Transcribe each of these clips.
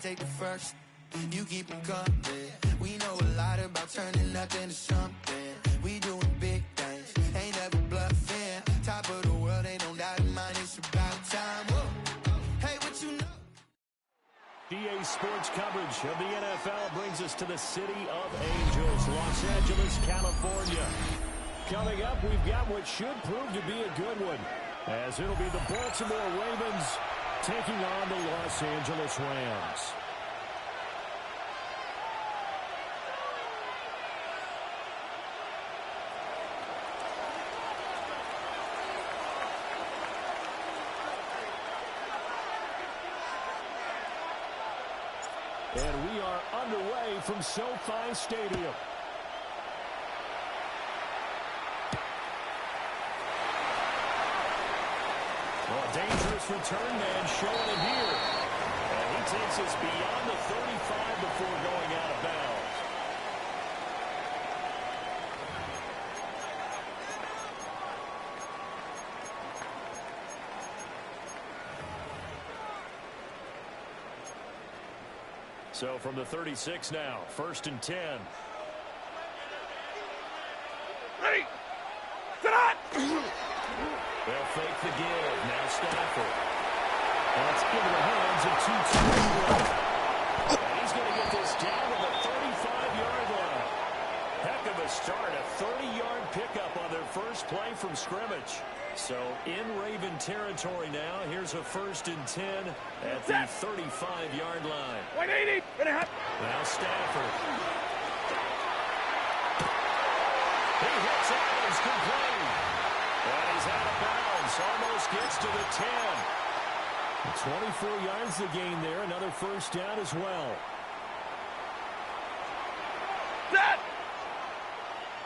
Take the first, you keep them coming. We know a lot about turning nothing to something. We doing big things, ain't never bluffing. Top of the world, ain't no doubt in mine, it's about time. Whoa. Hey, what you know? EA Sports coverage of the NFL brings us to the City of Angels, Los Angeles, California. Coming up, we've got what should prove to be a good one, as it'll be the Baltimore Ravens taking on the Los Angeles Rams. And we are underway from SoFi Stadium. Well, dangerous return man showing it here. And he takes us beyond the 35 before going out of bounds. So from the 36 now, 1st and 10. Ready? Tonight! They'll fake the give. Now Stafford. That's into the hands of 2-2. And he's going to get this down to the 35-yard line. Heck of a start. A 30-yard pickup on their first play from scrimmage. So in Raven territory now. Here's a 1st and 10 at the 35-yard line. 180. Now Stafford. He hits Adams complete. And he's out of bounds. Almost gets to the 10. 24 yards to gain there. Another first down as well. Set.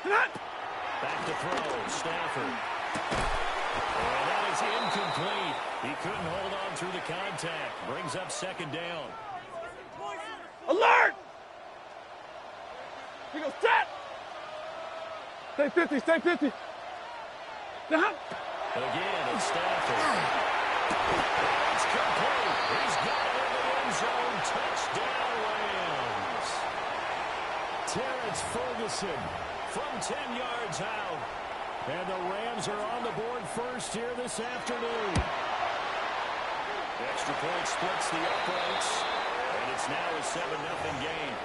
Back to throw. Stafford. And that is incomplete. He couldn't hold on through the contact. Brings up 2nd down. Alert! He goes set. Stay 50. Stay 50. Now. Again, it's Stafford. It's complete. He's got it in the end zone. Touchdown, Rams. Terrence Ferguson from 10 yards out. And the Rams are on the board first here this afternoon. Extra point splits the uprights. And it's now a 7-0 game.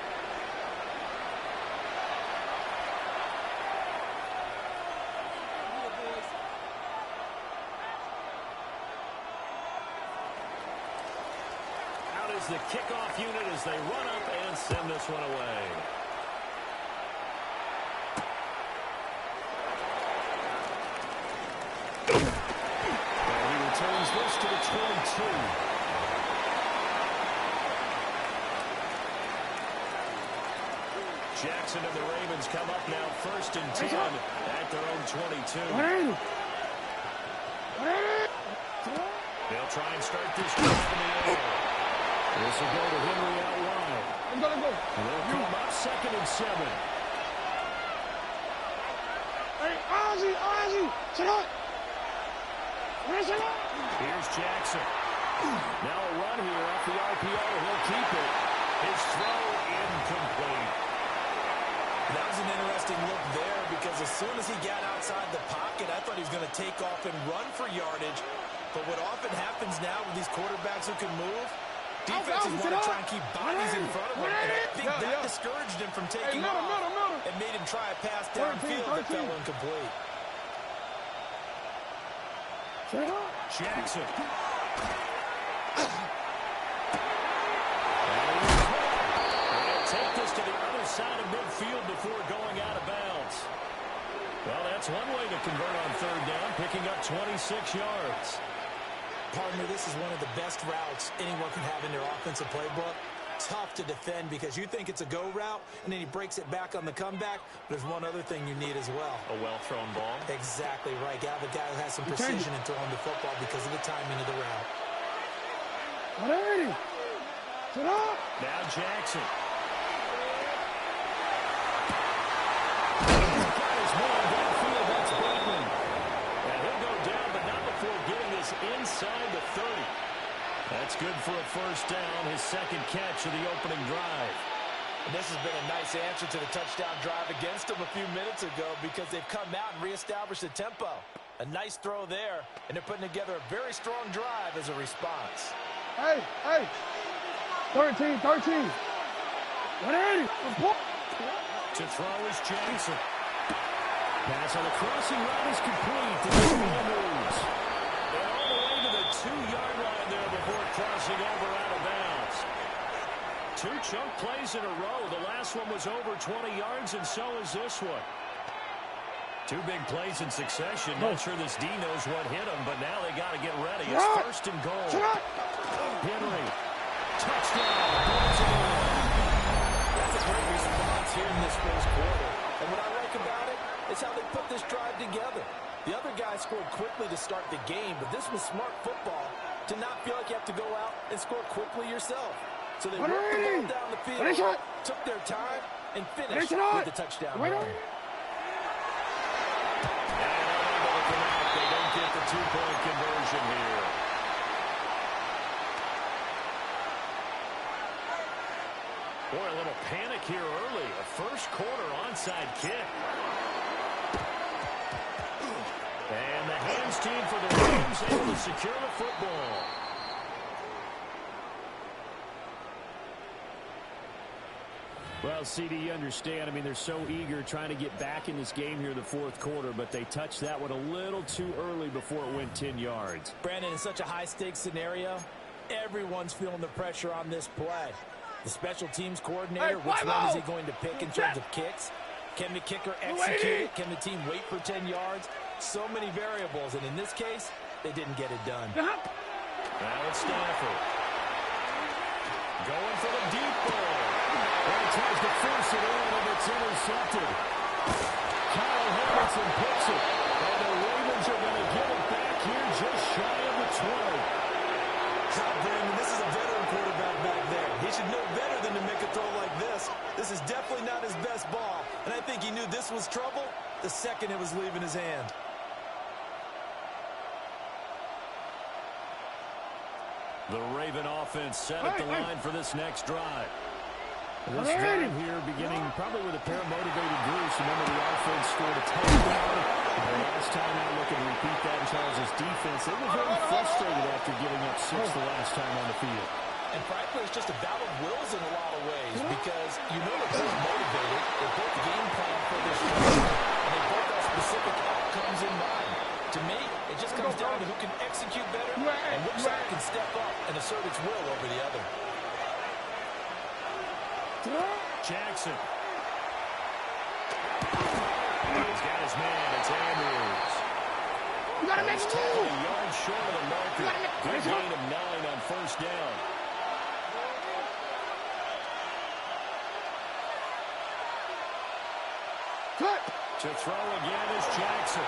The kickoff unit as they run up and send this one away. And he returns this to the 22. Jackson and the Ravens come up now 1st and 10 at their own 22. They'll try and start this drive in the air. This will go to Henry out wide. I'm going to go. And they'll come up 2nd and 7. Hey, Ozzy, sit up. Here's Jackson. Now a run here off the RPO. He'll keep it. His throw incomplete. That was an interesting look there because as soon as he got outside the pocket, I thought he was going to take off and run for yardage. But what often happens now with these quarterbacks who can move, defenses want to try and keep bodies in front of them. And I think that discouraged him from taking off and made him try a pass downfield that fell incomplete. Jackson. Take this to the other side of midfield before going out of bounds. Well, that's one way to convert on third down, picking up 26 yards. Partner, this is one of the best routes anyone can have in their offensive playbook. Tough to defend because you think it's a go route, and then he breaks it back on the comeback. There's one other thing you need as well. A well-thrown ball. Exactly right. You have a guy who has some precision in throwing the football because of the timing of the route. Now Jackson. Inside the 30. That's good for a first down, his second catch of the opening drive. And this has been a nice answer to the touchdown drive against them a few minutes ago because they've come out and reestablished the tempo. A nice throw there, and they're putting together a very strong drive as a response. Hey, 13. 180. To throw is Jackson. Pass on the crossing route is complete. The ball moves. And all the way to the 2-yard line there before crossing over out of bounds. 2 chunk plays in a row. The last one was over 20 yards, and so is this one. 2 big plays in succession. Not sure this D knows what hit him, but now they got to get ready. It's first and goal. Henry. Touchdown. That's a great response here in this first quarter. And what I like about it is how they put this drive together. The other guy scored quickly to start the game, but this was smart football to not feel like you have to go out and score quickly yourself. So they worked the ball down the field, took their time, and finished with the touchdown run. They don't get the 2-point conversion here. Boy, a little panic here early. A first quarter onside kick. And the hands team for the Rams able to secure the football. Well, CD, you understand. I mean, they're so eager trying to get back in this game here in the fourth quarter, but they touched that one a little too early before it went 10 yards. Brandon, in such a high-stakes scenario, everyone's feeling the pressure on this play. The special teams coordinator, which one is he going to pick in terms of kicks? Can the kicker execute it? Can the team wait for 10 yards? So many variables, and in this case, they didn't get it done. Now it's Stafford. Going for the deep ball. And he tries to force it in, and it's intercepted. Kyle Hamilton picks it. And the Ravens are going to get it back here just shy of the 20. Brandon, this is a veteran quarterback back there. He should know better than to make a throw like this. This is definitely not his best ball. And I think he knew this was trouble the second it was leaving his hand. The Raven offense set at the line for this next drive. This drive here beginning probably with a pair of motivated groups. Remember, the offense scored a touchdown. The last time out, looking to repeat that in Charles' defense. They were very frustrated after giving up 6 the last time on the field. And frankly, it's just a battle of wills in a lot of ways because you know they're both motivated. They both game plan for this game, and they both have specific outcomes in mind. To me, it just comes down to who can execute better and which side can step up and assert its will over the other. Jackson. He's got his man. It's Andrews. You gotta make a move. A yard short of the marker. Good gain of 9 on first down. To throw again is Jackson.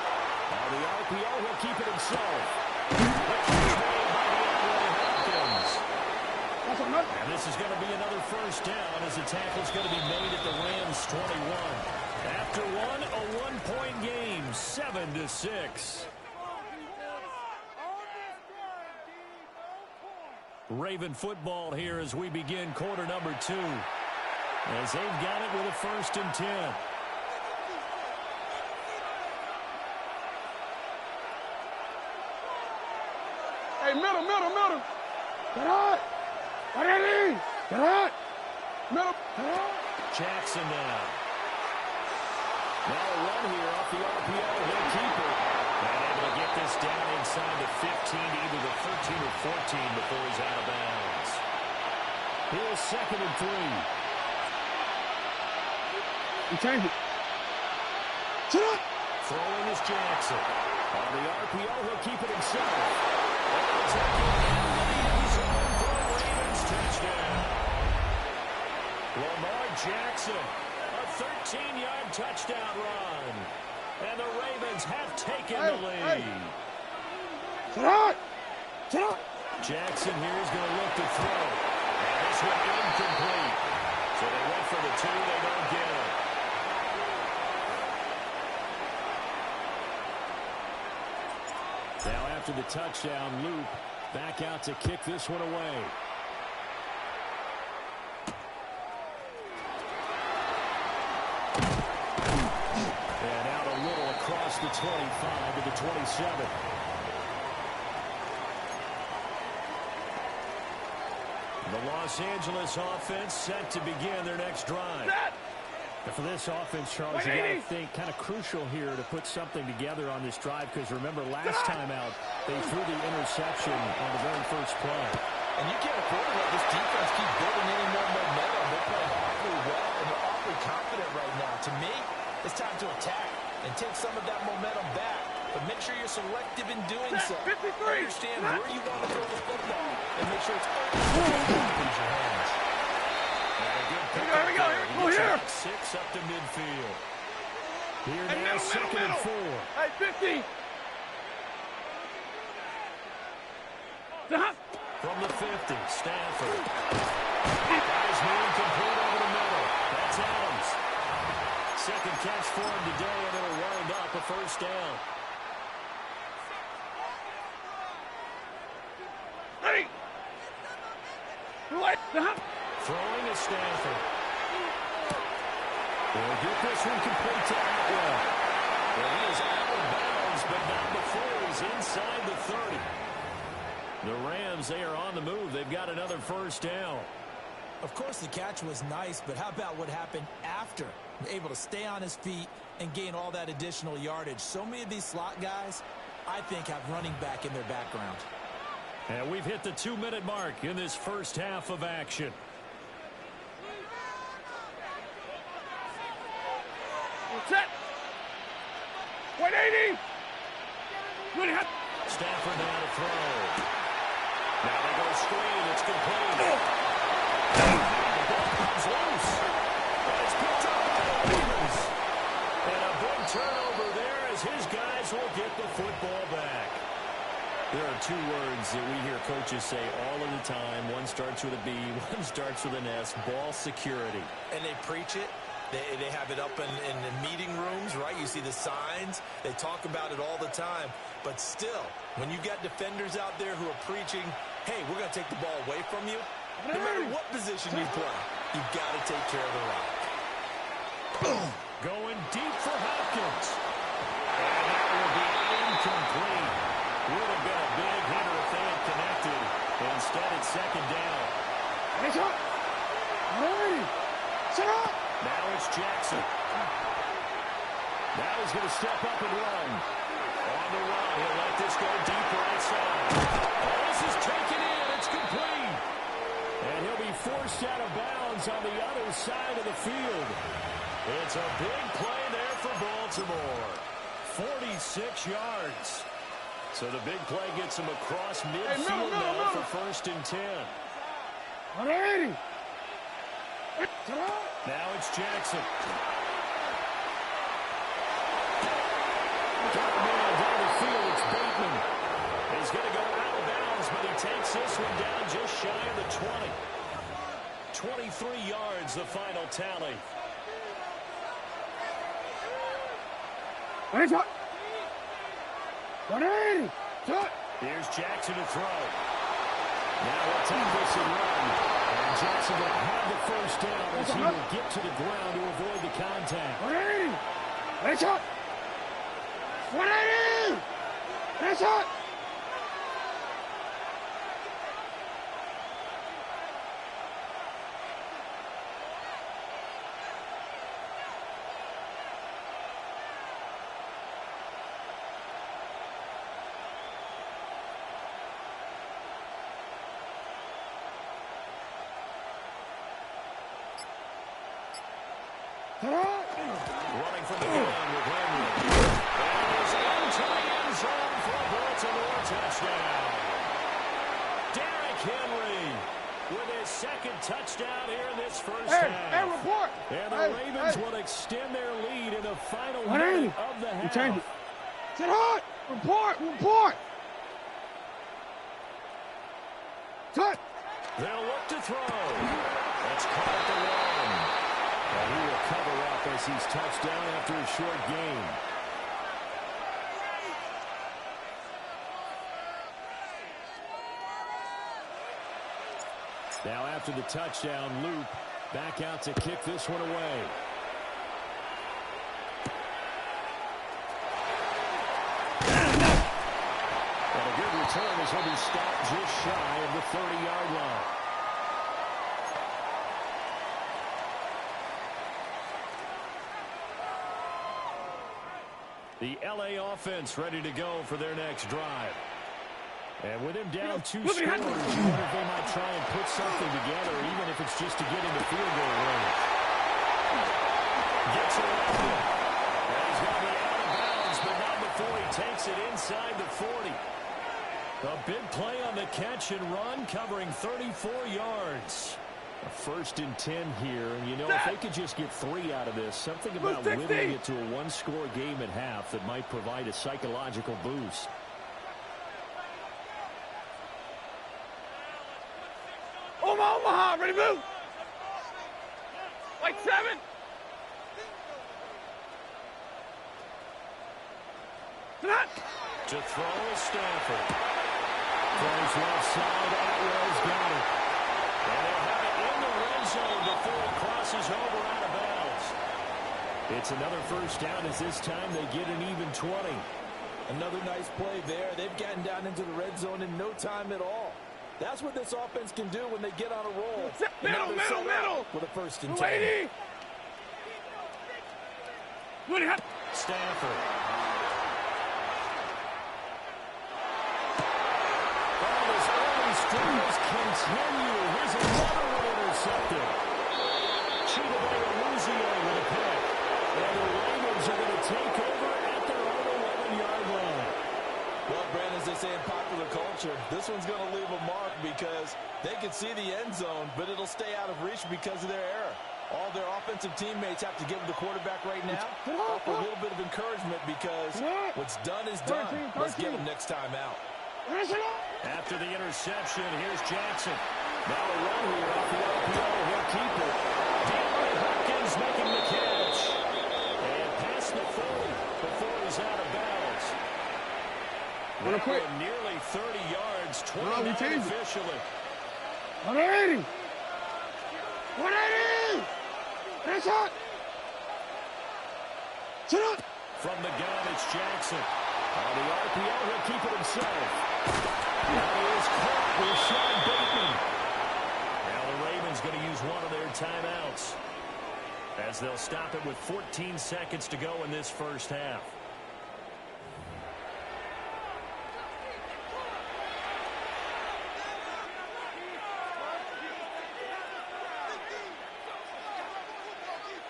Now the RPO, he'll keep it himself. And this is going to be another first down as the tackle's going to be made at the Rams 21. After one, a 1-point game, 7-6. Raven football here as we begin quarter number 2. As they've got it with a 1st and 10. middle. Get out. Ready. Get out. Middle. Get out. Jackson now. Now a run here off the RPO. He'll keep it. And able to get this down inside the 15, either the 13 or 14 before he's out of bounds. Here's 2nd and 3. You change it. Sit up. Throwing is Jackson. On the RPO, he'll keep it himself. And take it in the end zone for a Ravens touchdown. Lamar Jackson, a 13-yard touchdown run. And the Ravens have taken the lead. Sit up. Jackson here is going to look to throw. And this one incomplete. So they went for the 2, they don't get it. Now after the touchdown, Luke back out to kick this one away. And out a little across the 25 to the 27. The Los Angeles offense set to begin their next drive. For this offense, Charles, you got to think kind of crucial here to put something together on this drive, because remember last time out they threw the interception on the very first play. And you can't afford to let this defense keep building any more momentum. They're playing awfully well, and they're awfully confident right now. To me, it's time to attack and take some of that momentum back. But make sure you're selective in doing so. 53. Understand where you want to throw the football and make sure it's in your hands. Here we go. Here. 6 up to midfield. Here Hey, now, 2nd and 4. Hey, 50. From the 50, Stafford. Guys moving complete over the middle. That's Adams. 2nd catch for him today, and it'll wind up a first down. Ready. Throwing is Stafford. They'll get this one complete to Atwell. Well, he is out of bounds, but not before he's inside the 30. The Rams, they are on the move. They've got another first down. Of course, the catch was nice, but how about what happened after? Able to stay on his feet and gain all that additional yardage. So many of these slot guys, I think, have running back in their background. And we've hit the 2-minute mark in this first half of action. Set. 180. Stafford now to throw. Now they go screen. It's complete. The ball comes loose. And it's picked up by the Ravens. And a big turnover there as his guys will get the football back. There are 2 words that we hear coaches say all of the time. One starts with a B, one starts with an S. Ball security. And they preach it. They have it up in the meeting rooms, right? You see the signs. They talk about it all the time. But still, when you've got defenders out there who are preaching, hey, we're going to take the ball away from you, no matter what position you play, you've got to take care of the rock. Going deep for Hopkins. And that will be incomplete. Would have been a big hitter if they had connected. Instead, it's 2nd down. Hey, shot. Hey. Shut up. Now it's Jackson. Now he's going to step up and run. On the run, he'll let this go deep right side. Oh, this is taken in. It's complete. And he'll be forced out of bounds on the other side of the field. It's a big play there for Baltimore. 46 yards. So the big play gets him across midfield now for 1st and 10. 180. Now it's Jackson. Got a man down the field. It's Bateman. He's going to go out of bounds, but he takes this one down just shy of the 20. 23 yards, the final tally. Hey, shot. 180. Shot. Here's Jackson to throw. Now he'll take this and run. And Jackson will have the first down as he will get to the ground to avoid the contact. 180. Hey, shot. 180. Hey, shot. Running from the gun with Henry. And he's into the end zone for a Baltimore touchdown. Derrick Henry with his second touchdown here in this first half. Report. And the Ravens will extend their lead in the final minute of the half. Change it. Sit hot. Report. Cut. They'll look to throw. That's caught at the one. And he will cover up as he's touched down after a short gain. Now after the touchdown, Luke back out to kick this one away. And a good return as he'll be stopped just shy of the 30-yard line. The LA offense ready to go for their next drive. And with him down 2 scores, you wonder if they might try and put something together, even if it's just to get into field goal range. Gets around it. And he's going to be out of bounds, but not before he takes it inside the 40. A big play on the catch and run, covering 34 yards. A 1st and 10 here, and you know, if they could just get 3 out of this, something about limiting it to a one-score game at half that might provide a psychological boost. Omaha, ready to move. Like 7. To throw is Stafford. Throws left side, Atwell's got it. And they'll have it in the red zone before it crosses over out of bounds. It's another first down as this time they get an even 20. Another nice play there. They've gotten down into the red zone in no time at all. That's what this offense can do when they get on a roll. Middle. With a 1st and 10. Stafford. Struggles continue. Here's another one intercepted. Chidobe-Awuzie with a pick. And the Ravens are going to take over at their own 11-yard line. Well, Brandon, as they say in popular culture, this one's going to leave a mark because they can see the end zone, but it'll stay out of reach because of their error. All their offensive teammates have to give the quarterback right now offer a little bit of encouragement because what's done is done. Let's give them next time out. After the interception, here's Jackson. Now a run here off the RPO. He'll keep it. DeAndre Hopkins making the catch. And past the 40 before he's out of bounds. Now nearly 30 yards, 29 officially. 180. That's hot. Sit up. From the gun, it's Jackson. On the RPO, he'll keep it himself. Now he is caught with Sean Bateman. Now the Ravens going to use one of their timeouts as they'll stop it with 14 seconds to go in this first half.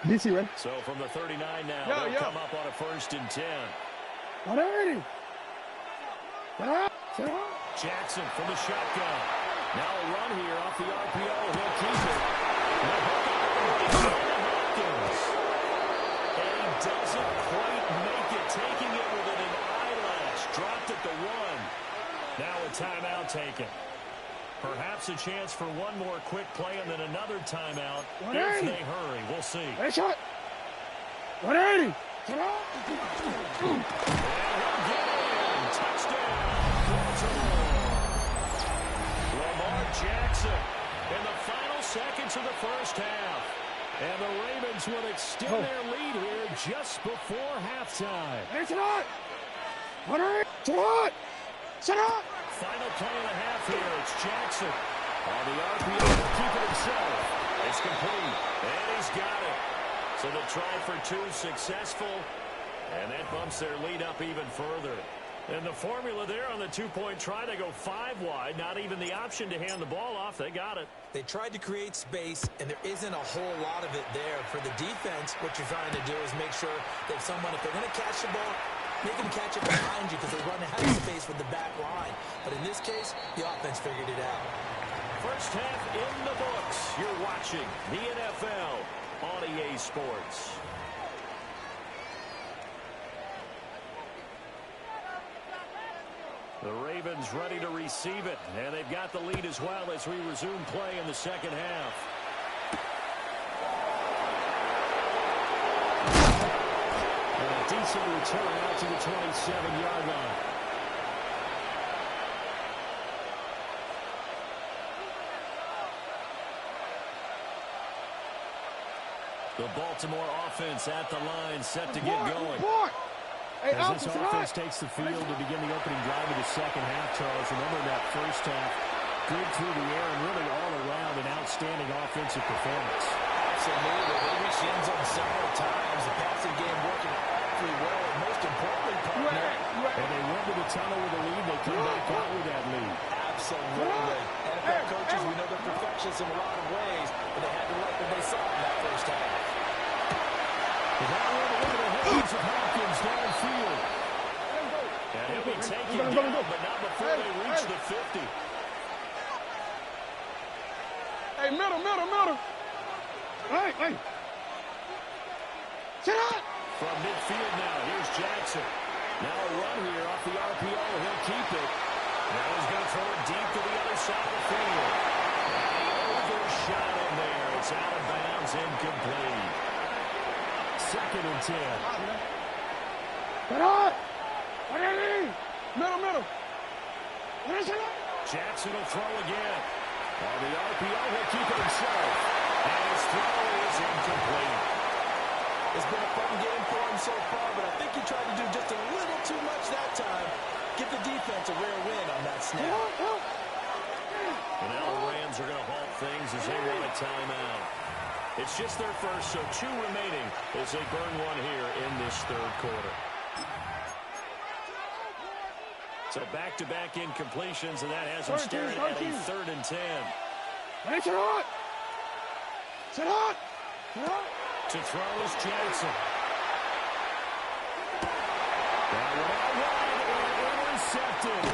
DC, ready? So from the 39 now, they'll come up on a 1st and 10. 180. Jackson from the shotgun. Now a run here off the RPO. He'll keep it. Hopkins. And he doesn't quite make it, taking it within an eyelash. Dropped at the 1. Now a timeout taken. Perhaps a chance for one more quick play and then another timeout if they hurry. We'll see. Hey, shot. 180. Touchdown. Lamar Jackson in the final seconds of the first half. And the Ravens will extend their lead here just before halftime. Hey, shot. 180. Shot. Final play and a half here. It's Jackson. On the RPO to keep it himself. It's complete. And he's got it. So the try for 2 successful. And that bumps their lead up even further. And the formula there on the two-point try, they go 5 wide. Not even the option to hand the ball off. They got it. They tried to create space, and there isn't a whole lot of it there. For the defense, what you're trying to do is make sure that someone, if they're going to catch the ball, make them catch it behind you because they run out of space with the back line. But in this case, the offense figured it out. First half in the books. You're watching the NFL on EA Sports. The Ravens ready to receive it, and they've got the lead as well as we resume play in the second half. And a decent return out to the 27-yard line. The Baltimore offense at the line, set to get going. As this offense takes the field to begin the opening drive of the second half, Charles, remember that first half, good through the air and really all around an outstanding offensive performance. Absolutely. They reached the end zone several times. The passing game working pretty well. And most importantly, partner. And they went to the tunnel with a lead. They come back out with that lead. Absolutely. NFL coaches, we know they're perfectionists in a lot of ways, but they had to like what they saw in that first half. That one over the heads of Hopkins downfield. And he'll be taken down, but not before they reach the 50. Hey, middle. Hey. Sit up. From midfield now, here's Jackson. Now a run here off the RPO. He'll keep it. Now he's going to throw it deep to the other side of the field. Overshot him there. It's out of bounds, incomplete. Second and 10. Get on! Middle. Jackson will throw again. On the RPO, he'll keep it himself. And his throw is incomplete. It's been a fun game for him so far, but I think he tried to do just a little too much that time. Give the defense a rare win on that snap. And now the Rams are going to halt things as they want a timeout. It's just their first, so 2 remaining as they burn one here in this third quarter. So back-to-back incompletions, and that has them staring at a 3rd and 10. Hey, sit on! To throw is Jackson. That one out wide and intercepted.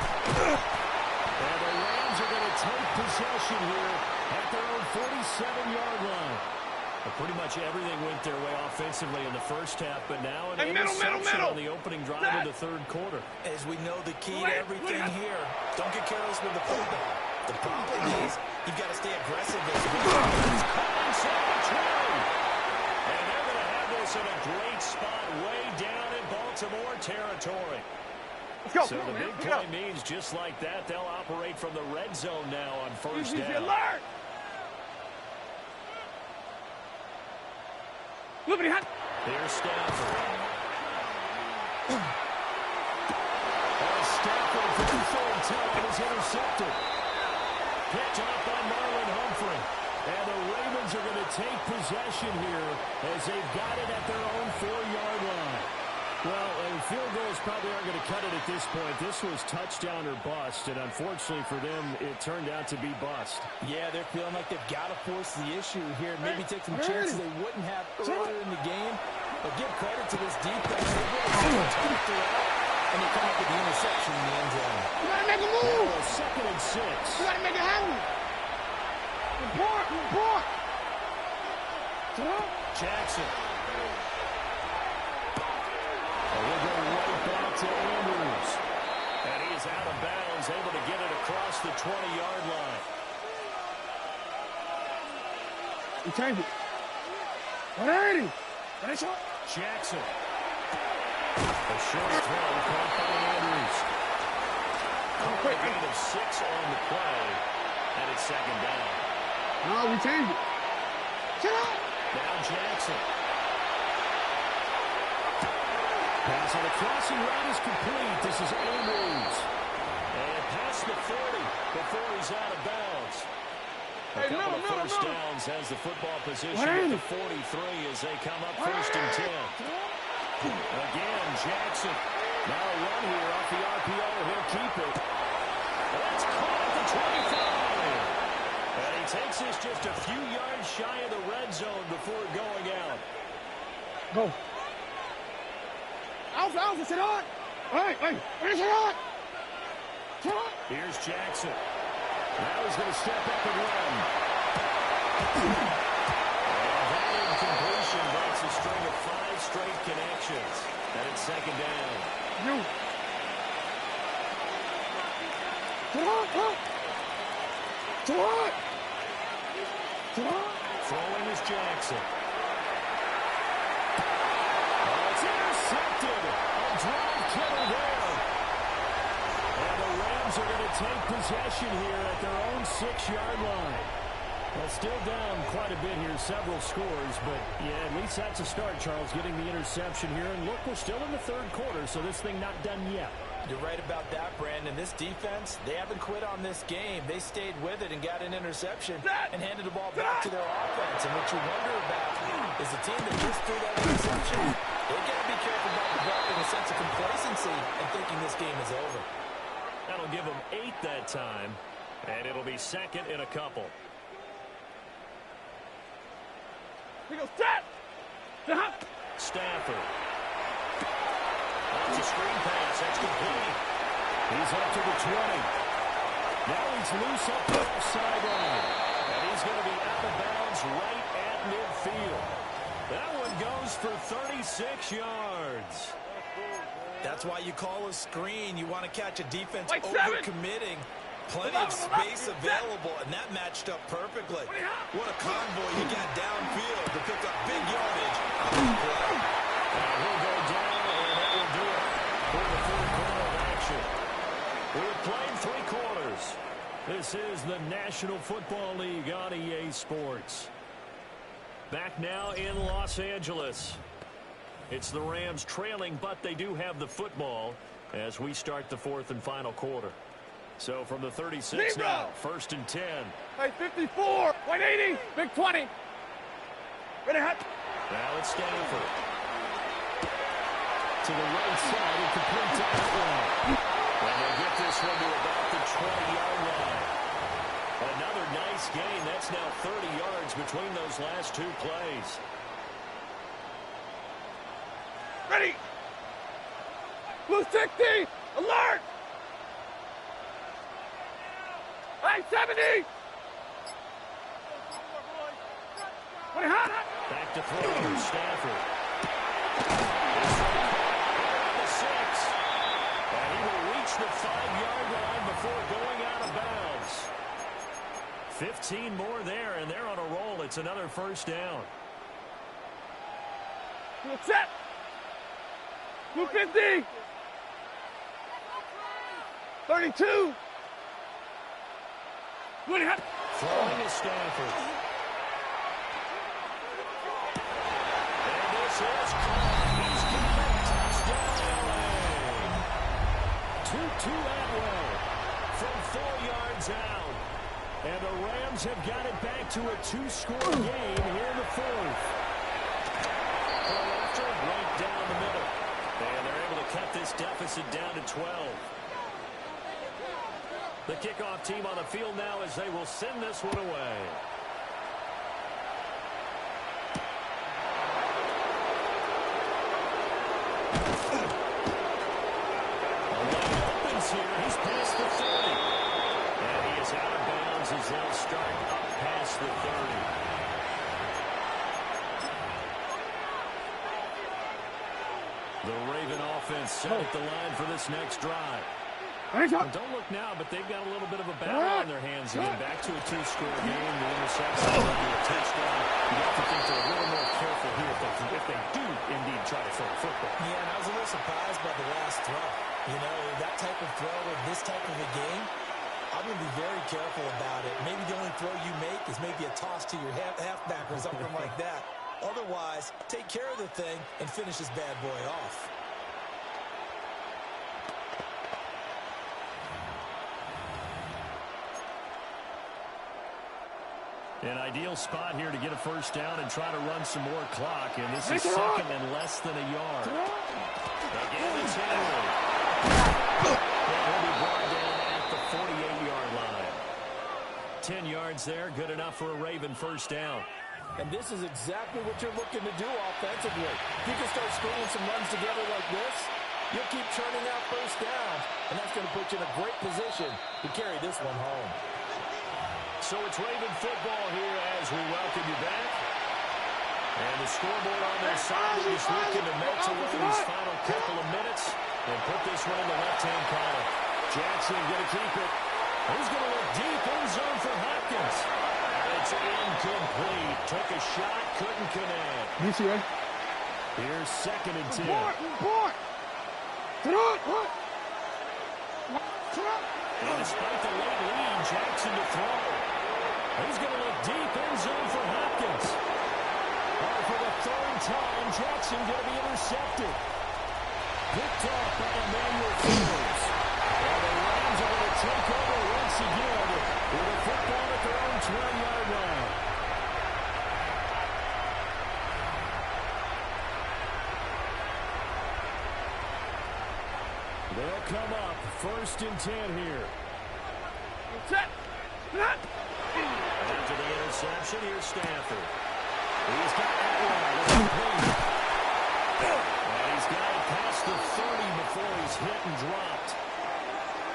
And the Rams are going to take possession here at their own 47-yard line. Well, pretty much everything went their way offensively in the first half, but now an interception on the opening drive of the third quarter. As we know, the key to everything here, don't get careless with the football. The problem is you've got to stay aggressive as well. And they're going to have this in a great spot way down in Baltimore territory. So the big play means just like that, they'll operate from the red zone now on first down. Here's Stafford. Stafford for the third time is intercepted. Picked off by Marlon Humphrey. And the Ravens are going to take possession here as they've got it at their own 4-yard line. Well, field goals probably aren't going to cut it at this point. This was touchdown or bust, and unfortunately for them, it turned out to be bust. Yeah, they're feeling like they've got to force the issue here and maybe take some chances they wouldn't have earlier in the game. But give credit to this defense. They really toughed it out, and they come up with the interception in the end zone. You got to make a move. 2nd and 6. You got to make it happen. Report. Jackson. We'll go right back to Andrews. And he is out of bounds, able to get it across the 20-yard line. You change it. 180. Jackson. A short throw caught by Andrews. A gain of 6 on the play. And it's 2nd down. No, we change it. Shut up. Now Jackson. Pass on the crossing route is complete. This is Andrews. And past the 40 before he's out of bounds. A couple of first downs has the football position at the 43 as they come up 1st and 10. Again, Jackson. Now a run here off the RPO. He'll keep it. That's caught at the 25. And he takes this just a few yards shy of the red zone before going out. Go. Out, sit on. Hey, finish it on. Here's Jackson. Now he's going to step up and run. And that incompletion breaks a string of 5 straight connections. And it's second down. You. Throwing is Jackson. Oh, it's intercepted. A drive killer there. And the Rams are going to take possession here at their own 6-yard line. Well, still down quite a bit here, several scores, but yeah, at least that's a start, Charles, getting the interception here. And look, we're still in the third quarter, so this thing not done yet. You're right about that, Brandon. This defense, they haven't quit on this game. They stayed with it and got an interception and handed the ball back to their offense. And what you wonder about is the team that just threw that interception, they got to be careful about developing a sense of complacency and thinking this game is over. That'll give them 8 that time, and it'll be second in a couple. He goes, set! Stafford. That's a screen pass. That's complete. He's up to the 20. Now he's loose up the left sideline. And he's going to be out of bounds right at midfield. That one goes for 36 yards. That's why you call a screen. You want to catch a defense over-committing. Plenty of space available, and that matched up perfectly. What a convoy you got downfield to pick up big yardage on the play. And he'll go down, and that will do it for the fourth quarter of action. We've played 3 quarters. This is the National Football League on EA Sports. Back now in Los Angeles. It's the Rams trailing, but they do have the football as we start the fourth and final quarter. So from the 36 now, 1st and 10. Hey, 54, 180, big 20. Ready, hot. Now it's Stanford. To the right side, and complete to Atwell. And they get this one to about the 20-yard line. Another nice gain. That's now 30 yards between those last 2 plays. Ready. Blue 60, alert. Hey, 70. What hot? Back to throw, Stafford. The 6. And he will reach the 5-yard line before going out of bounds. 15 more there, and they're on a roll. It's another first down. Set. Blue 50. 32. Throwing is Stanford. And this is caught. He's got a touchdown. Tutu Atwell from 4 yards out. And the Rams have got it back to a 2-score game here in the fourth. Pull after, right down the middle. And they're able to cut this deficit down to 12. The kickoff team on the field now as they will send this one away. The lane opens here. He's past the 30. And he is out of bounds as they'll start up past the 30. The Raven offense set at the line for this next drive. Well, don't look now, but they've got a little bit of a battle on their hands again. Back to a 2-score game. The interception will be a touchdown. You have to think they're a little more careful here if they do indeed try to throw a football. Yeah, and I was a little surprised by the last throw. You know, that type of throw in this type of a game, I'm going to be very careful about it. Maybe the only throw you make is maybe a toss to your halfback or something like that. Otherwise, take care of the thing and finish this bad boy off. An ideal spot here to get a first down and try to run some more clock. And this is second and less than a yard. Again, it's Henry. And he'll be brought down at the 48-yard line. 10 yards there, good enough for a Raven first down. And this is exactly what you're looking to do offensively. If you can start stringing some runs together like this, you'll keep churning out first downs, and that's going to put you in a great position to carry this one home. So it's Raven football here as we welcome you back. And the scoreboard on their side is looking to melt away these final couple of minutes and put this one in the left-hand column. Jackson going to keep it. He's going to look deep in zone for Hopkins. And it's incomplete. Took a shot, couldn't connect. Here's 2nd and 10. And despite the late lead, Jackson to throw. He's going to look deep in zone for Hopkins. For the 3rd time, Jackson going to be intercepted. Picked off by Emmanuel Forbes. And the Rams are going to take over once again with a football at their own 20-yard line. They'll come up 1st and 10 here. After the interception, here's Stafford. He's got Atwell. And he's got it past the 30 before he's hit and dropped.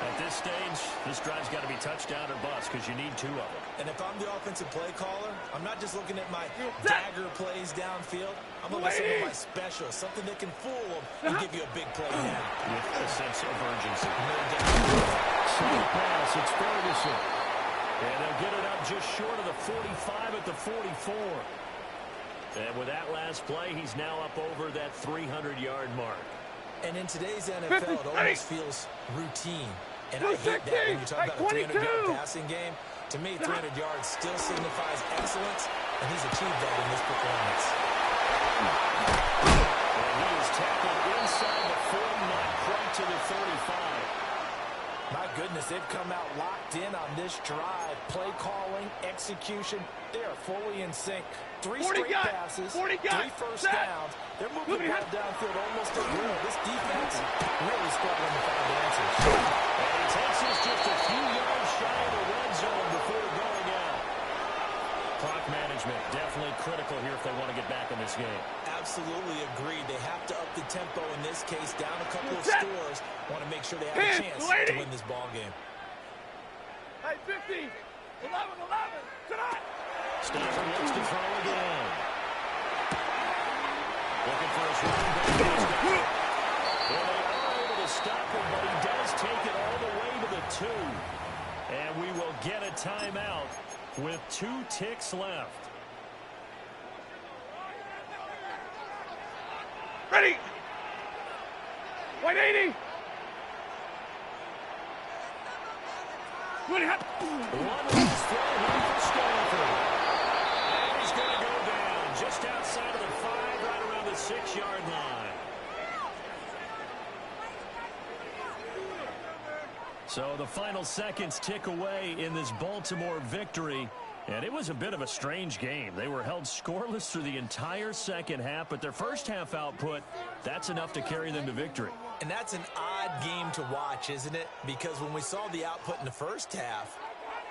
At this stage, this drive's got to be touchdown or bust because you need 2 of them. And if I'm the offensive play caller, I'm not just looking at my dagger plays downfield. I'm looking at some of my specials, something that can fool them and give you a big play now. With a sense of urgency. No doubt. Second pass, it's Ferguson. And they'll get it up just short of the 45 at the 44. And with that last play, he's now up over that 300-yard mark. And in today's NFL, it almost feels routine. And I hate that when you talk about a 300-yard passing game. To me, 300 yards still signifies excellence, and he's achieved that in this performance. And he is tackled inside the 40, not quite to the 35. My goodness, they've come out locked in on this drive. Play calling, execution, they are fully in sync. 3 straight passes, 3 first downs. They're moving the ball downfield almost at will. This defense really struggling to find answers. And he takes us just a few yards shy of the red zone before going out. Clock management definitely critical here if they want to get back in this game. Absolutely agreed. They have to up the tempo in this case, down a couple of scores. Want to make sure they have a chance to win this ball game. Hey, 50, 11, tonight. Stafford looks to throw again. Looking for his running back. Well, they are able to stop him, but he does take it all the way to the 2. And we will get a timeout with 2 ticks left. Ready. 180. One last throw here for Stafford. And he's going to go down just outside of the 5, right around the 6-yard line. So the final seconds tick away in this Baltimore victory. And it was a bit of a strange game. They were held scoreless through the entire second half, but their first half output, that's enough to carry them to victory. And that's an odd game to watch, isn't it? Because when we saw the output in the first half,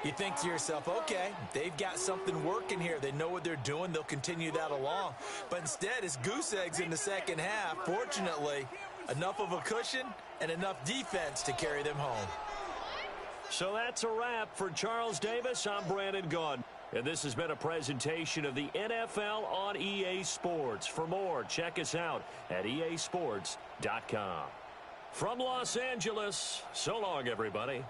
you think to yourself, okay, they've got something working here. They know what they're doing. They'll continue that along. But instead, it's goose eggs in the second half. Fortunately, enough of a cushion and enough defense to carry them home. So that's a wrap for Charles Davis. I'm Brandon Gaudin. And this has been a presentation of the NFL on EA Sports. For more, check us out at easports.com. From Los Angeles, so long, everybody.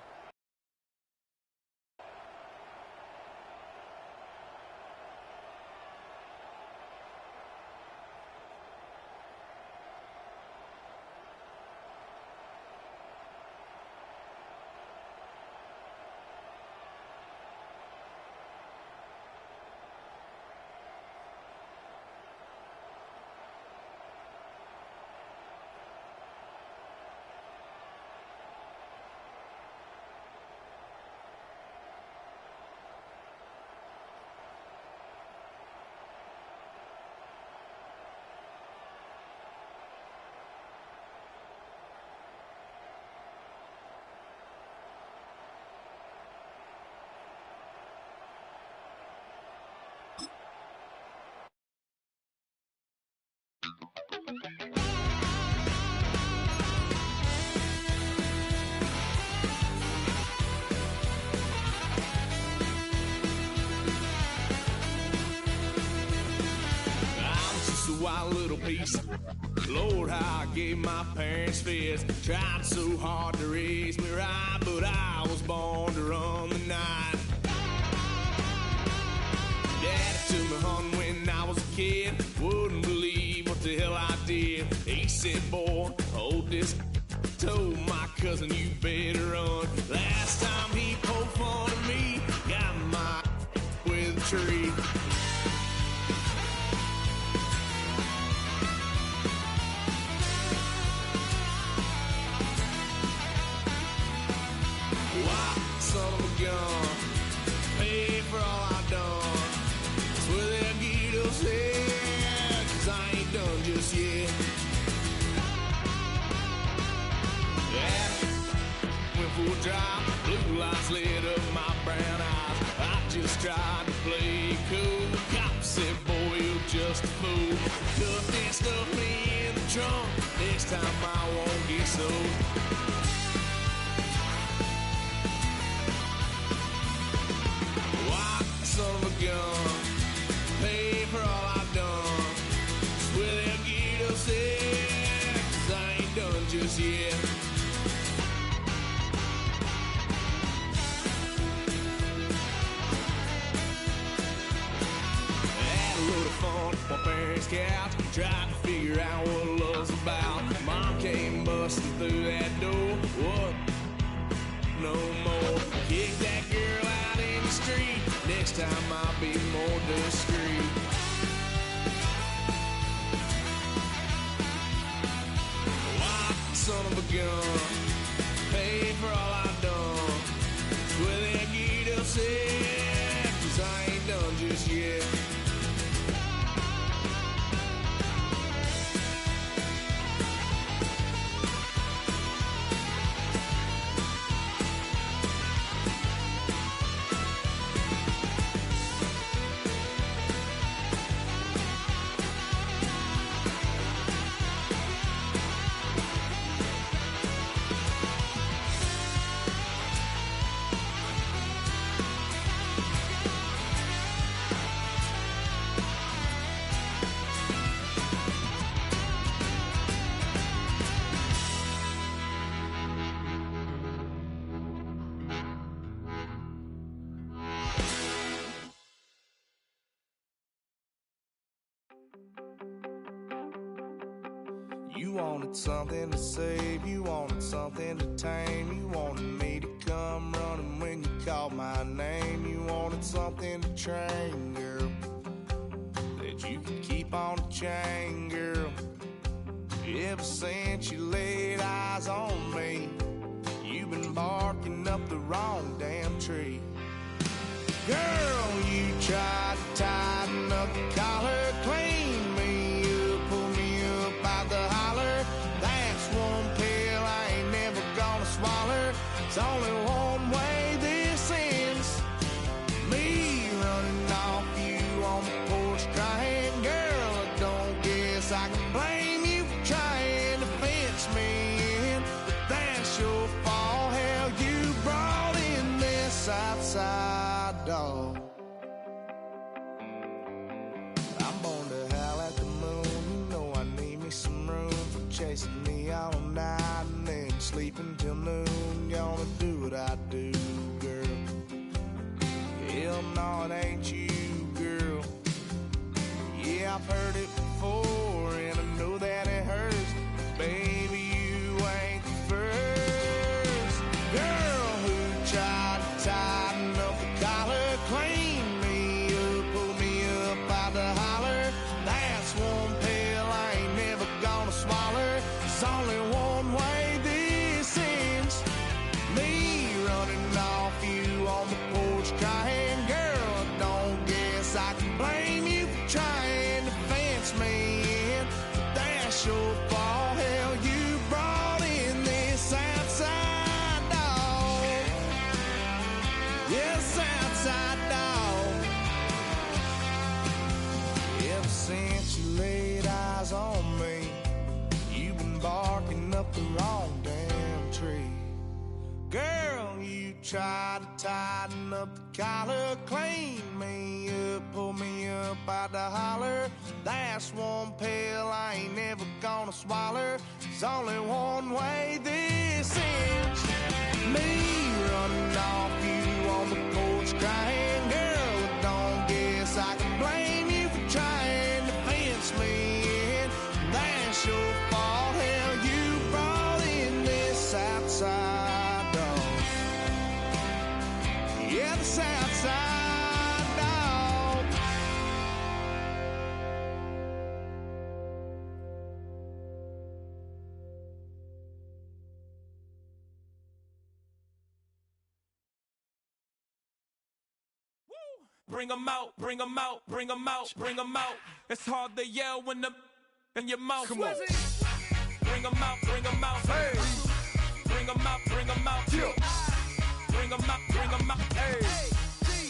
Wild little piece. Lord, how I gave my parents fits. Tried so hard to raise me right, but I was born to run the night. Daddy took me hunting when I was a kid. Wouldn't believe what the hell I did. He said, boy, hold this. Told my cousin, you better run. Last time he poked fun at me, got my with a tree. Son of a gun, pay for all I done. Swear they'll get us here, 'cause I ain't done just yet. Yeah, went for a drive, blue lights lit up my brown eyes. I just tried to play cool. Cop said, boy, you're just a fool. Cuffed and stuffed me in the trunk. Next time I won't get so. Son of a gun, pay for all I've done. Swear they'll get us there, 'cause I ain't done just yet. Had a load of fun on my parents' couch, tried to figure out what love's about. Mom came busting through that door. What? No more. Kick that girl out in the street. Next time I'll be more discreet. Wild son of a gun, pay for all I've done. Swear they'll get us here, 'cause I ain't done just yet. You wanted something to save, you wanted something to tame. You wanted me to come running when you called my name. You wanted something to train, girl, that you could keep on the chain, girl. Ever since you laid eyes on me, you've been barking up the wrong damn tree. Girl, you tried to tighten up the collar, clean me up, pull me up out the holler. That's one pill I ain't never gonna swallow. It's only one way this ends. Me running off you on the porch crying. Girl, I don't guess I can blame you for trying to fence me in, but that's your fault. Hell, you brought in this outside dog. I'm born to howl at the moon. You know I need me some room for chasing me all night and then sleeping till noon. Gonna do what I do, girl. Hell no, it ain't you, girl. Yeah, I've heard it before and I know that it hurts. Baby, you ain't the first girl who tried to tighten up the collar, clean me up, pull me up out the holler. That's one pill I ain't never gonna swallow. It's only one way this ends. Me running off you on the porch crying. Girl, I don't guess I can blame you for trying to fence me in, but that's your fault. Hell, you brought in this outside dog. Yes, outside dog. Ever since you laid eyes on me, try to tighten up the collar, clean me up, pull me up out the holler. That's one pill I ain't never gonna swallow. There's only one way this ends. Me running off you on the porch crying, girl, I don't guess I can blame you for trying to fence me in. That's your fault, hell, you brought in this outside dog. Yeah, this outside dog. Bring 'em out, bring 'em out, bring 'em out, bring 'em out. It's hard to yell when the in your mouth. Come on. Bring 'em out, bring 'em out. Hey. Bring 'em out, bring 'em out. Yeah. Bring 'em out, bring 'em out. Hey.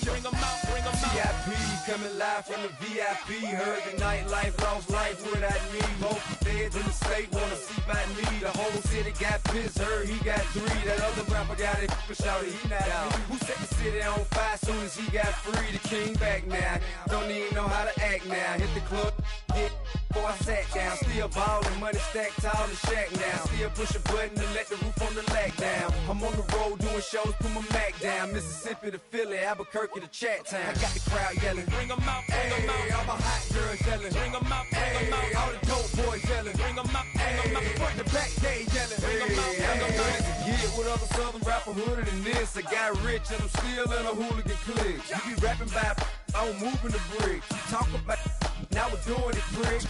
Bring 'em out, bring 'em out. VIP coming live from the VIP. Heard the nightlife, lost life without me. Both feds in the state wanna see by me. The whole city got pissed, heard he got 3. That other rapper got it, for shouted he not out. Who set the city on fire soon as he got free? The king back now, don't even know how to act now. Hit the club, hit before I sat down. Still ballin', money stacked tall in shack now. Still push a button to let the roof on the lack down. I'm on the road doing shows, put my Mac down. Mississippi to Philly, Albuquerque to Chat Town. I got the crowd yelling. Bring 'em out, bring 'em out. All my hot girls yelling. Bring 'em out, bring 'em out. All the dope boys yelling. Bring 'em out, bring 'em out. Front to back, they yelling. Bring 'em out, bring 'em out. Get with other southern rapper hooded than this. I got rich and I'm still in a hooligan clique. You be rapping by, I'm moving the bricks. You talk about, now we're doing it, prick.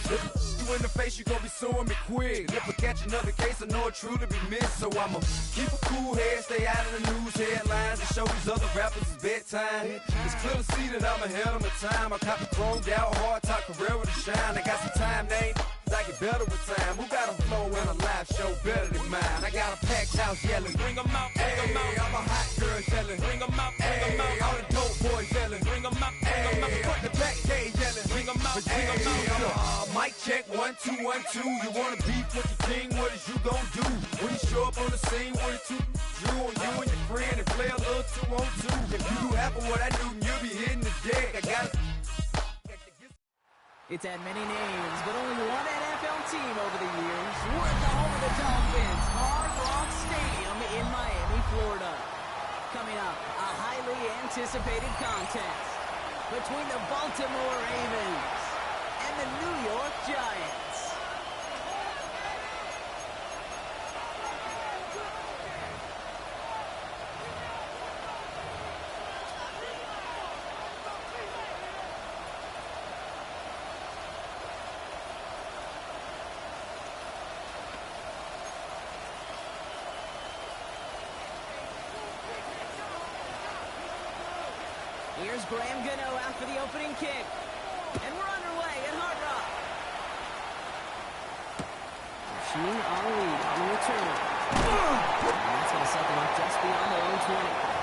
You in the face, you gon' be suing me quick. If I catch another case, I know it truly be missed. So I'ma keep a cool head, stay out of the news headlines, and show these other rappers it's bedtime. It's clear to see that I'm ahead of my time. I cop the chromed out, hard top career with a shine. I got some time, name. I get better with time. Who got a flow and a live show better than mine? I got a packed house yelling. Bring 'em out, bring 'em out. All my hot girls yelling. Bring 'em out, bring 'em out. All the dope boys yelling. Bring 'em out, bring 'em out. Front to back, they yelling. Bring 'em out, bring 'em out. Mic check, 1 2 1 2. You wanna beef with the king? What is you gon' do when you show up on the scene? When it's two Drew on you and your friend and play a little 2 on 2. If you do half of what I do, you'll be hitting the deck. I got it. It's had many names, but only one NFL team over the years. We're at the home of the Dolphins, Hard Rock Stadium in Miami, Florida. Coming up, a highly anticipated contest between the Baltimore Ravens and the New York Giants. Here's Graham Gano after the opening kick. And we're underway at Hard Rock. Sheen Ali on the return. And that's going to set them up just beyond their own 20.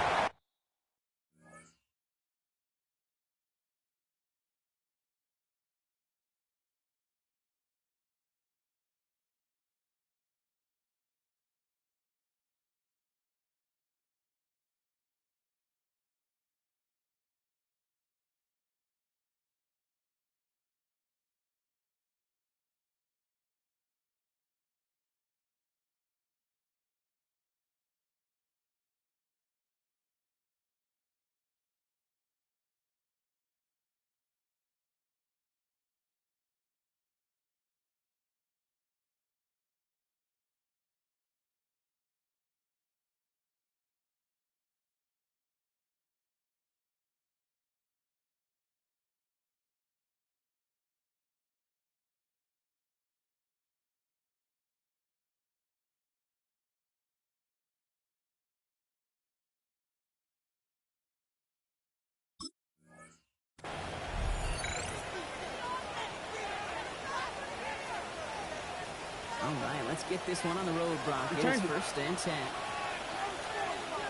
All right, let's get this one on the road, Broncos. First and 10.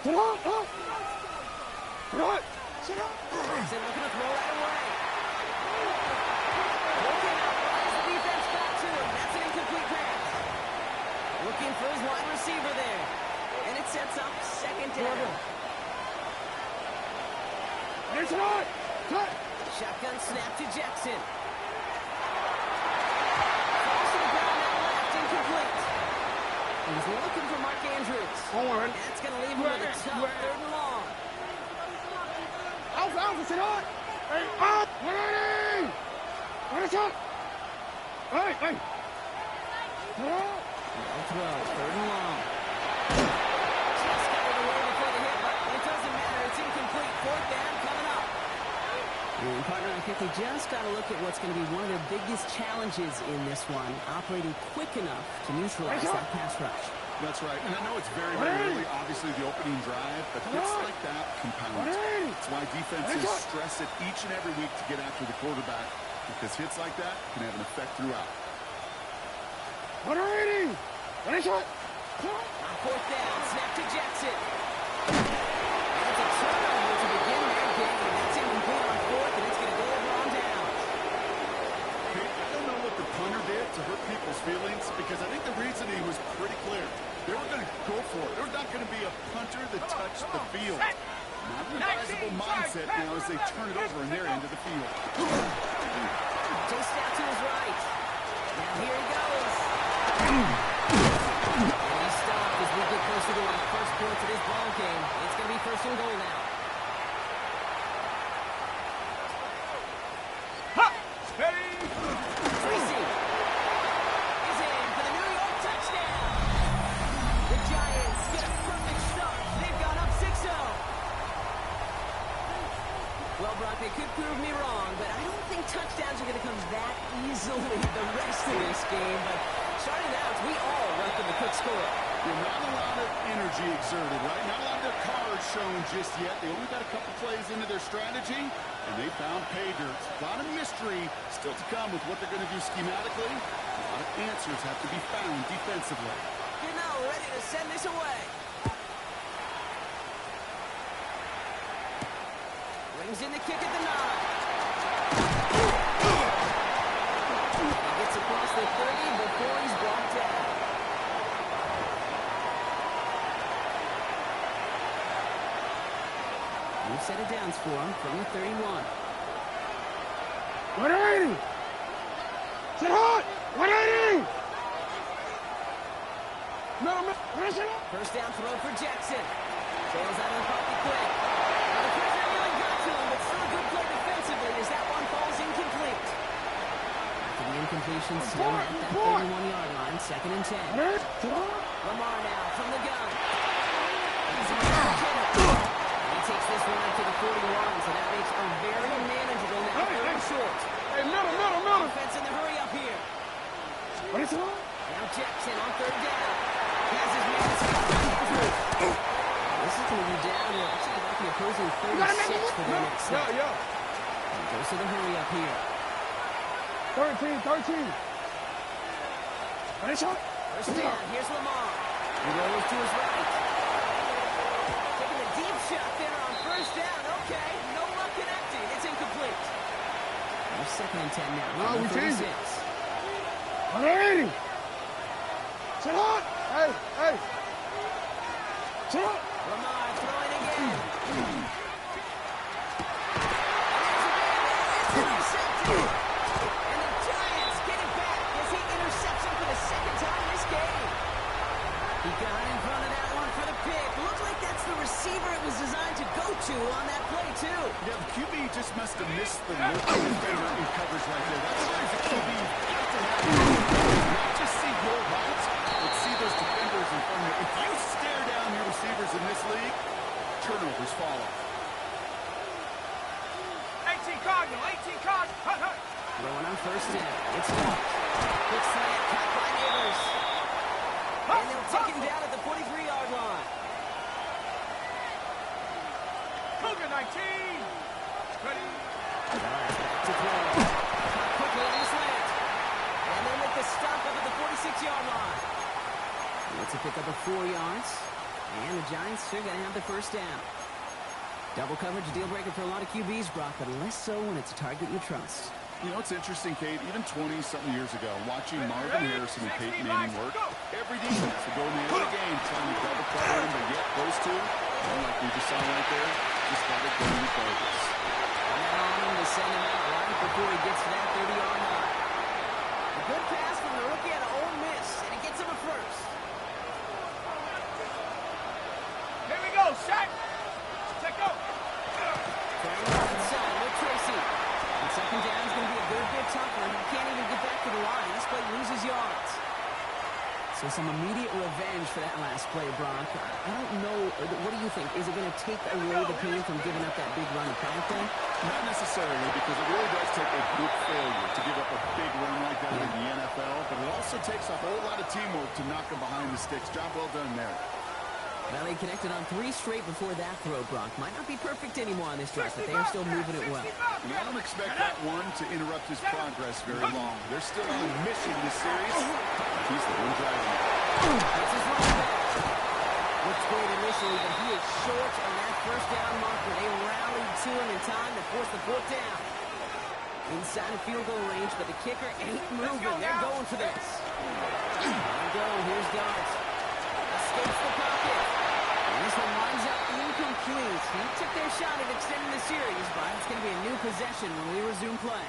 Sit up! What? Jackson looking to throw that away. Looking up, runs the defense back to him. That's an incomplete pass. Looking for his wide receiver there. And it sets up second down. Shotgun snap to Jackson. Falls to the ground out left, incomplete. He's looking for Mark Andrews. That's going to leave him with a tough 3rd and long. No throw, 3rd and long. Just got it away before the hit, but it doesn't matter. It's incomplete. 4th down coming up. And partner, I think they just got to look at what's going to be one of their biggest challenges in this one, operating quick enough to neutralize that pass rush. That's right, and I know it's very, very early, obviously, the opening drive, but hits like that compound. That's why defenses stress it each and every week to get after the quarterback, because hits like that can have an effect throughout. 4th down, snap to Jackson. That's a turnover to begin their game. That's incomplete on 4th, and it's going to go over on down. Hey, I don't know what the punter did to hurt people's feelings, because I think the reasoning was pretty clear. They were going to go for it. There's not going to be a punter that touched the field. Not an advisable mindset now as they turn it over in their end of the field. Just out to his right. Now here he goes. And he stopped as we get closer to our first points of this ball game. It's going to be 1st and goal now. Tracy is in for the New York touchdown. The Giants get a perfect start. They've gone up 6-0. Well, Brock, they could prove me wrong, but I don't think touchdowns are going to come that easily the rest of this game. But starting out, we all welcome the quick score. Not a lot of energy exerted, right? Not a lot of their cards shown just yet. They only got a couple plays into their strategy, and they found pay dirt. A lot of mystery still to come with what they're going to do schematically. A lot of answers have to be found defensively. You're now ready to send this away. Brings in the kick at the 9. He gets across the 30 before he's brought down. New set of downs for him from the 31. First down throw for Jackson. Sails out of the pocket quick. Now the pressure really got to him, but still a good play defensively as that one falls incomplete. After the incompletion, still at that 31-yard line, 2nd and 10. Lamar now from the gun. He takes this one up to the 41, so that makes a very manageable now. Very short. Offense in the hurry up here. Now Jackson on 3rd down. Has his man. This is going to be down to actually about the opposing 36 for their next snap. He goes to the hurry up here. 13. First down. Here's Lamar. He rolls to his right. Taking a deep shot there on 1st down. Okay, no luck connecting. It's incomplete. They're 2nd and 10 now. No, we changed it. 180. Sit on. Hey. Sit on. Lamar throwing again. And the Giants get it back as he intercepts him for the 2nd time this game. He got in front of that one for the pick. Looks like that's the receiver it was designed to go to on that play, too. Yeah, the QB just must have missed the local defender in coverage right there. That's why the QB has to have not just see your routes, but see those defenders in front of you. If you stare down your receivers in this league, turnovers follow. 18 Cardinal. Throwing on 1st down. It's Duck. Quick slant cut by Neighbors. And they'll take him down at the 43-yard line. Cougar 19. Ready. Back to throw. Quickly on the slant. And they'll make the stop up at the 46-yard line. It's a pickup of 4 yards. And the Giants are going to have the 1st down. Double coverage, a deal breaker for a lot of QBs, Brock, but less so when it's a target you trust. You know, it's interesting, Kate, even 20-something years ago, watching Marvin Harrison and Peyton Manning work, every defense would go in the end of the game trying to double cover him, but yet those two, like we just saw right there, just got to go regardless. Now on him to send him out right before he gets to that 30-yard line. A good pass from the rookie out of Ole Miss, and it gets him a first. Here we go, shot. Check out. Turning right side with Tracy. And second down is going to be a good bit tougher. He can't even get back to the line. This play loses yards. So some immediate revenge for that last play, Brock. I don't know. What do you think? Is it going to take away the pain from giving up that big run to Packton? Not necessarily, because it really does take a group failure to give up a big run like that in the NFL, but it also takes a whole lot of teamwork to knock him behind the sticks. Job well done there. Well, he connected on 3 straight before that throw, Brock. Might not be perfect anymore on this drive, but they are still moving it well. And I don't expect that one to interrupt his progress very long. They're still on a mission this series. He's the one driving it. That's his running back. Looks great initially, but he is short on that first down marker. They rallied to him in time to force the 4th down. Inside of field goal range, but the kicker ain't moving. They're going for this. There we go. Here's Dart. Escapes the pocket. And this one winds up incomplete. He took their shot at extending the series, but it's going to be a new possession when we resume play.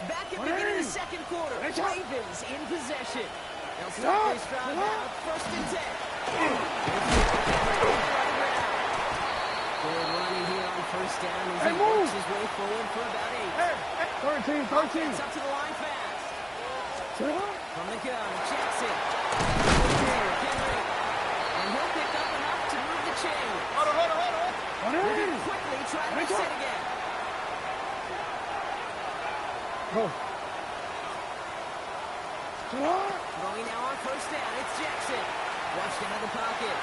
Back at the beginning of the second quarter, Ravens in possession. They'll start this drive now, 1st and 10. Good running here on 1st down as he works his way forward for about 8. 13. It's up to the line fast. From the gun, Jackson. And he'll pick up enough to move the chain. Moving quickly, trying to reset again. Going now on 1st down, it's Jackson. Watched out of the pocket.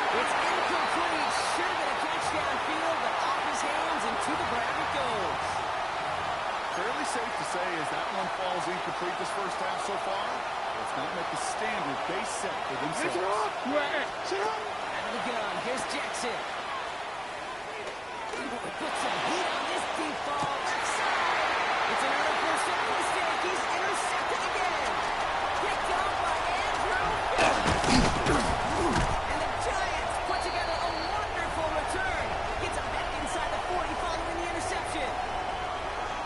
It's incomplete. Should have been a catch downfield, but off his hands and to the ground it goes. Fairly safe to say as that one falls incomplete this first half so far. Let's not make the standard they set for themselves. Out of the gun, here's Jackson. Put some heat on this deep ball. Left side. It's another 1st down mistake. He's intercepted again. Picked up by Andrew. And the Giants put together a wonderful return. Gets him back inside the 40 following the interception.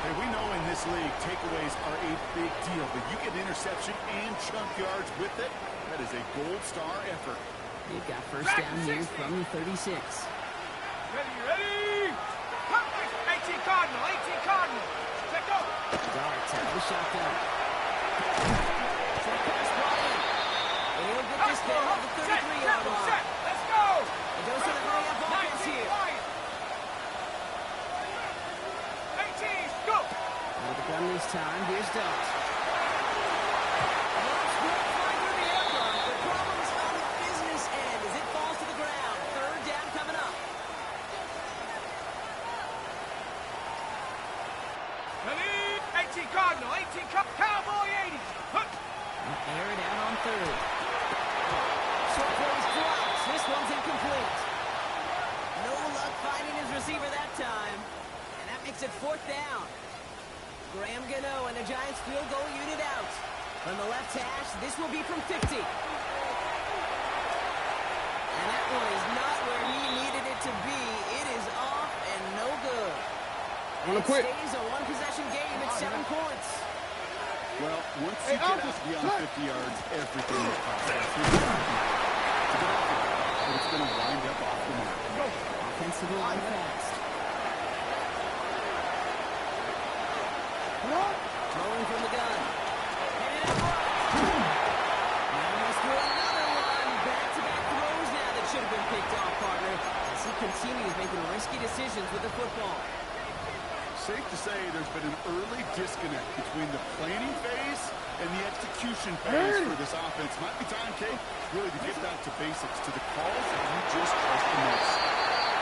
Hey, we know in this league, takeaways are a big deal, but you get interception and chunk yards with it. That is a gold star effort. They've got 1st down here from the 36. Ready? 18 Cardinal. Check out. Darts out of the shotgun. Short pass brought in. And he'll get this down at the 33-yard line. Let's go. It goes to the hurry-up offense here. 18, go. With the gun this time, here's Dart. Looks good flying through the air run. The problem's on the business end as it falls to the ground. 3rd down coming up. Ready? 18 Cardinal. Cowboy 80. Air it out on 3rd. Short plays drops. This one's incomplete. No luck finding his receiver that time. And that makes it 4th down. Graham Gano and the Giants field goal unit out. From the left hash, this will be from 50. And that one is not where he needed it to be. It is off and no good. And it stays a 1-possession game at 7 points. Well, once you get out beyond 50 yards, everything is possible. But it's going to wind up off the mark. Offensive line fast. Throwing from the gun. Headed out right. Now must throw another one. Back-to-back throws now that should have been picked off, partner. As he continues making risky decisions with the football. Safe to say there's been an early disconnect between the planning phase and the execution phase for this offense. Might be time, Kate, really to get back to basics, to the calls that you just trust the most.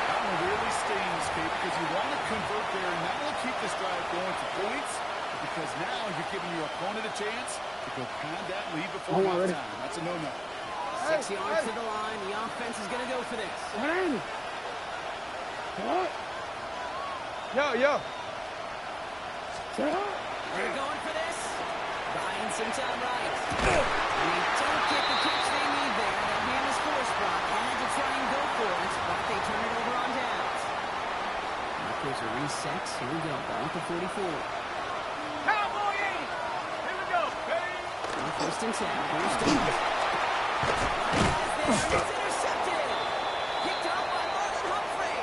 That one really stings, Kate, because you want to convert there and not only keep this drive going for points, but because now you're giving your opponent a chance to go pound that lead before halftime. That's a no-no. 6 yards to the line. The offense is going to go for this. Yo. They're going for this. Buying some time right. And they don't get the catch they need there. That man is forced, Brock. Had to try and go for it, but they turn it over on downs. Markers are reset. Here we go. Ball at the 44. Cowboy 80. Here we go, baby. On first and 10. Here's Stone. It's intercepted. Picked off by Marlon Humphrey.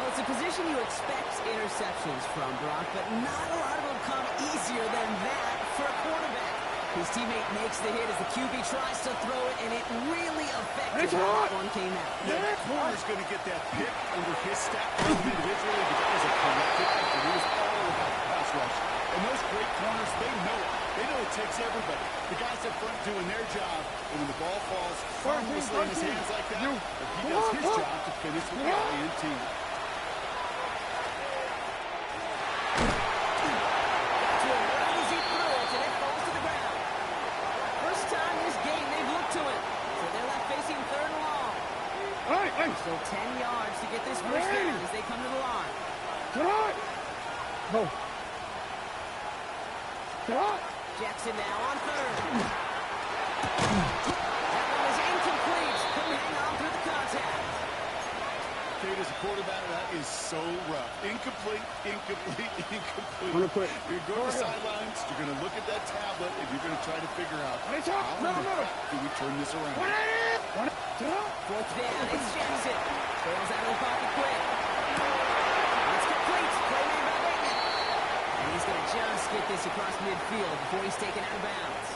Well, it's a position you expect interceptions from, Brock, but not a lot of them come easier than that for a quarterback. His teammate makes the hit as the QB tries to throw it, and it really affected how that one came out. Yeah, the corner's going to get that pick under his stat individually, but that was a collective effort. It was all about the pass rush. And those great corners, they know it. They know it takes everybody. The guys up front doing their job, and when the ball falls harmlessly in his hands like that, he does his job to finish with the INT. So 10 yards to get this first down as they come to the line. Go. Jackson now on third. That one is incomplete. Couldn't hang on through the contact. Kate, as a quarterback, that is so rough. Incomplete. You're going to go to the sidelines, you're going to look at that tablet, and you're going to try to figure out how do we turn this around. Fourth down, it's Jackson. Bails out of the pocket quick. It's complete. Play made by Bateman. And he's going to just get this across midfield before he's taken out of bounds.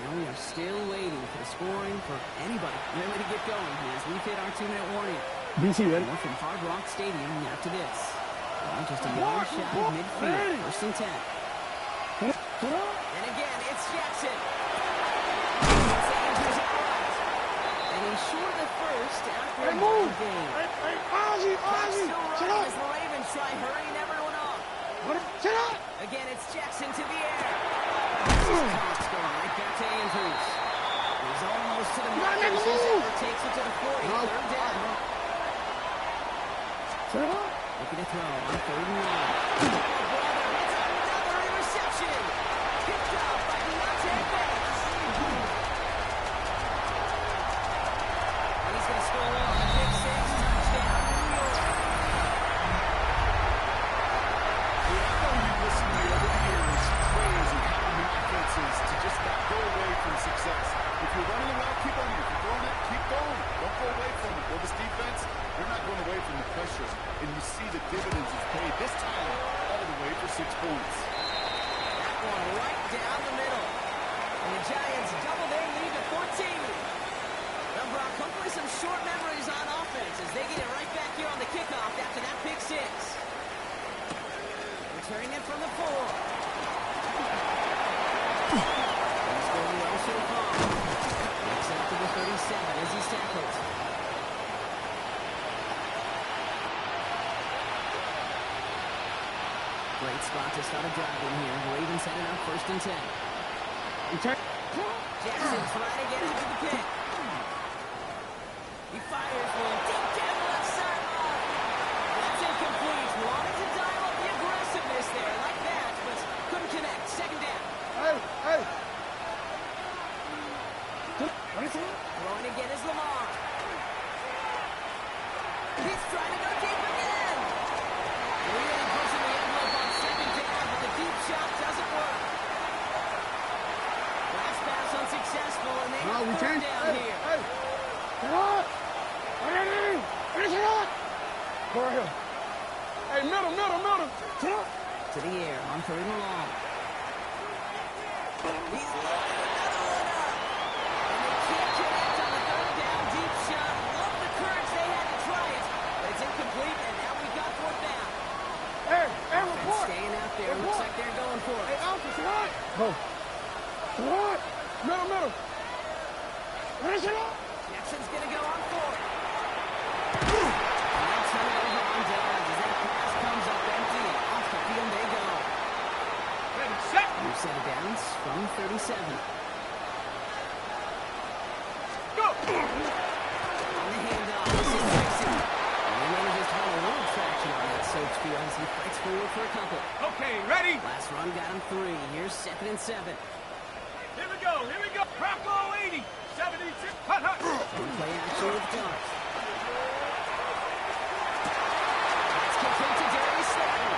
Now we are still waiting for the scoring for anybody really to get going as we've hit our 2-minute warning. BC ready? More from Hard Rock Stadium after this. Well, just a yard shy of midfield. First and 10. And again, it's Jackson. And he's short of the first after a long game. Ozzy, Still running as the Ravens try hurrying everyone off. Again, it's Jackson to the air. Cox going right back to Andrews. He's almost to the mark. Takes it to the 40. Third down. Looking to throw on 3rd and 9. Another interception. Picked up by Deontay Banks. And he's going to score on a big 6 touchdown in New York. I know you've listened to me over the years, praise and compliment defenses to just not go away from success. If you're running around, keep on it. If you're throwing it, keep going. Don't go away from it. Well, this defense, they're not going away from the pressure. And you see the dividends it's paid. This time, all the way for 6 points. That one right down the middle. And the Giants double their lead to 14. Now, Brock, hopefully some short memories on offense as they get it right back here on the kickoff after that pick 6. Returning it from the 4. He's going to also Palm. Gets out to the 37 as he's tackled. Great spot to start a drive in here. Ravens headed up 1st and 10. Jackson trying to get into the pit. He fires one deep down the left sideline. That's incomplete. Wanted to dial up the aggressiveness there like that, but couldn't connect. 2nd down. Hey. Throwing again is Lamar. He's trying to go deep again. Really pushing the envelope on 2nd down, but the deep shot doesn't work. Last pass unsuccessful, and they have 3rd down here. Hey, middle. To the air on 3rd and long. He's loaded another one up. And they can't connect on the 3rd down. Deep shot. Love the courage they had to try it. But it's incomplete, and now we've got 4th down. Hey, report. Staying out there. Looks like they're going for it. Hey, Alpha, what? Go. What? Middle. Jackson's going to go on 4th. And they'll turn it over on downs as that pass comes up empty, and off the field they go. Ready, set. New set of downs from 37. Go. On the handoff, this is Jackson. And they may have just had a little traction on that. soaked feel as he fights forward for a couple. Okay, ready? Last run got him 3. Here's 2nd and 7. Here we go, here we go. Rocco 80, 76, hut, hut. Play action with Dobbs. It's complete to Darius Slay.